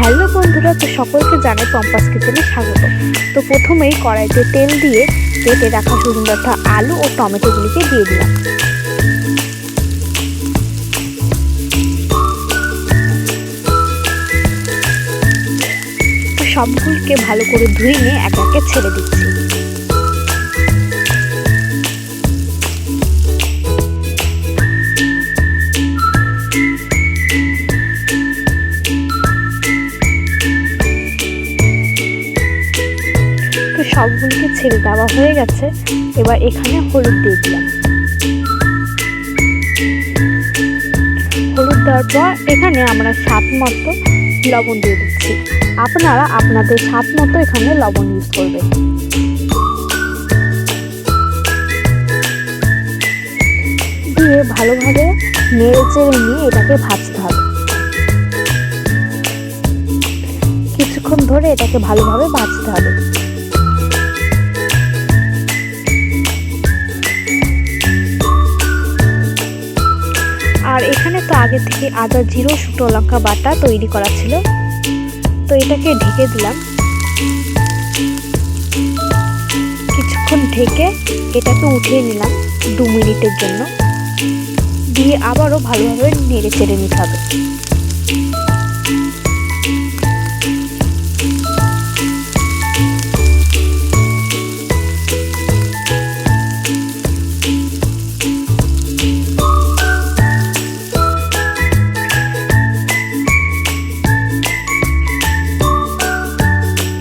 Hello বন্ধুরা, তো সকলকে জানাই পম্পাস কিচেনে স্বাগত। তো প্রথমেই কড়াইতে তেল দিয়ে কেটে রাখা সজনে ডাঁটা, আলু ও টমেটোগুলিকে দিয়ে দিলাম। তো সবগুলিকে ভালো করে ধুয়ে নিয়ে এক একে ছেড়ে দিচ্ছি। সবগুলিকে ছেড়ে দেওয়া হয়ে গেছে। এবার এখানে হলুদ দিয়ে দিলাম। হলুদ দেওয়ার পর এখানে আমরা স্বাদ মতো লবণ দিয়ে দিচ্ছি। আপনারা আপনাদের স্বাদ মতো এখানে লবণ ইউজ করবেন। দিয়ে ভালোভাবে নেড়ে চেড়ে নিয়ে এটাকে ভাজতে হবে। কিছুক্ষণ ধরে এটাকে ভালোভাবে ভাজতে হবে। আর এখানে তো আগে থেকে আদা, জিরা, শুকনো লঙ্কা বাটা তৈরি করা ছিল, তো এটাকে ঢেকে দিলাম। কিছুক্ষণ ঢেকে এটাকে উঠিয়ে নিলাম 2 মিনিটের জন্য। দিয়ে আবারও ভালোভাবে নেড়ে চেড়ে নিতে হবে।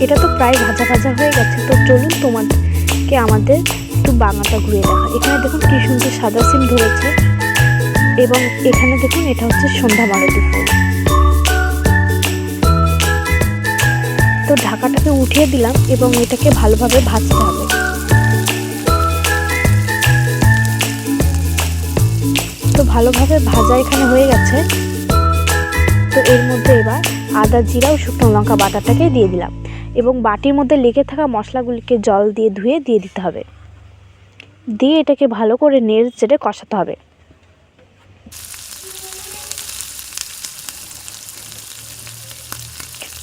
এটা তো প্রায় ভাজা ভাজা হয়ে গেছে। তো চলুন তোমাদেরকে আমাদের একটু বাগানটা ঘুরে দেখা। এখানে দেখুন কি সুন্দর সাদা সিম ধরেছে, এবং এখানে দেখুন এটা হচ্ছে সন্ধ্যা মালতী ফুল। তো ঢাকাটাকে উঠিয়ে দিলাম এবং এটাকে ভালোভাবে ভাজতে হবে। তো ভালোভাবে ভাজা এখানে হয়ে গেছে। তো এর মধ্যে এবার আদা, জিরা ও শুকনো লঙ্কা বাটাটাকে দিয়ে দিলাম, এবং বাটির মধ্যে লেগে থাকা মশলাগুলিকে জল দিয়ে ধুয়ে দিয়ে দিতে হবে। দিয়ে এটাকে ভালো করে নেড়ে চেড়ে কষাতে হবে।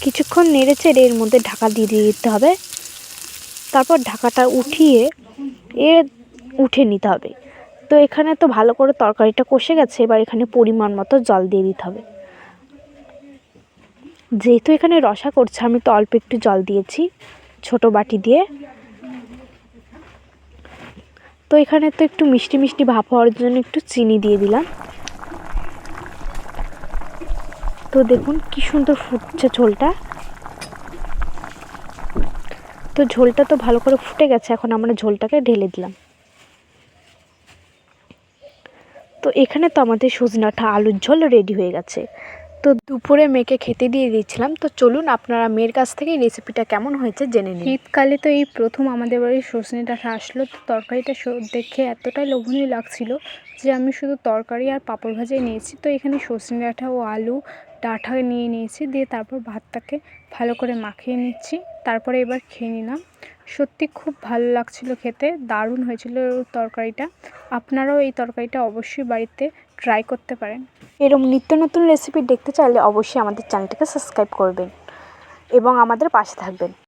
কিছুক্ষণ নেড়ে চেড়ে এর মধ্যে ঢাকা দিয়ে দিতে হবে। তারপর ঢাকাটা উঠে নিতে হবে। তো এখানে তো ভালো করে তরকারিটা কষে গেছে। এবার এখানে পরিমাণ মতো জল দিয়ে দিতে হবে। যেহেতু এখানে রসা করছে, আমি তো অল্প একটু জল দিয়েছি ছোট বাটি দিয়ে। তো এখানে তো একটু মিষ্টি মিষ্টি ভাব হওয়ার জন্য একটু চিনি দিয়ে দিলাম। তো দেখুন কি সুন্দর ফুটছে ঝোলটা। তো ঝোলটা তো ভালো করে ফুটে গেছে। এখন আমরা ঝোলটাকে ঢেলে দিলাম। তো এখানে তো আমাদের সজনে ডাঁটা আলুর ঝোল রেডি হয়ে গেছে। তো দুপুরে মেয়েকে খেতে দিয়ে দিয়েছিলাম। তো চলুন আপনারা মেয়ের কাছ থেকে এই রেসিপিটা কেমন হয়েছে জেনে নিন। শীতকালে তো এই প্রথম আমাদের বাড়ির সজনে ডাঁটা আসলো। তো তরকারিটা দেখে এতটাই লোভনীয় লাগছিল যে আমি শুধু তরকারি আর পাঁপড় ভাজাই নিয়েছি। তো এখানে সজনে ডাঁটা ও আলু ডাঁটা নিয়ে নিয়েছি। দিয়ে তারপর ভাতটাকে ভালো করে মাখিয়ে নিচ্ছি। তারপরে এবার খেয়ে নিলাম। সত্যি খুব ভালো লাগছিল খেতে, দারুণ হয়েছিল তরকারিটা। আপনারাও এই তরকারিটা অবশ্যই বাড়িতে ট্রাই করতে পারেন। এরকম নিত্য নতুন রেসিপি দেখতে চাইলে অবশ্যই আমাদের চ্যানেলটাকে সাবস্ক্রাইব করবেন এবং আমাদের পাশে থাকবেন।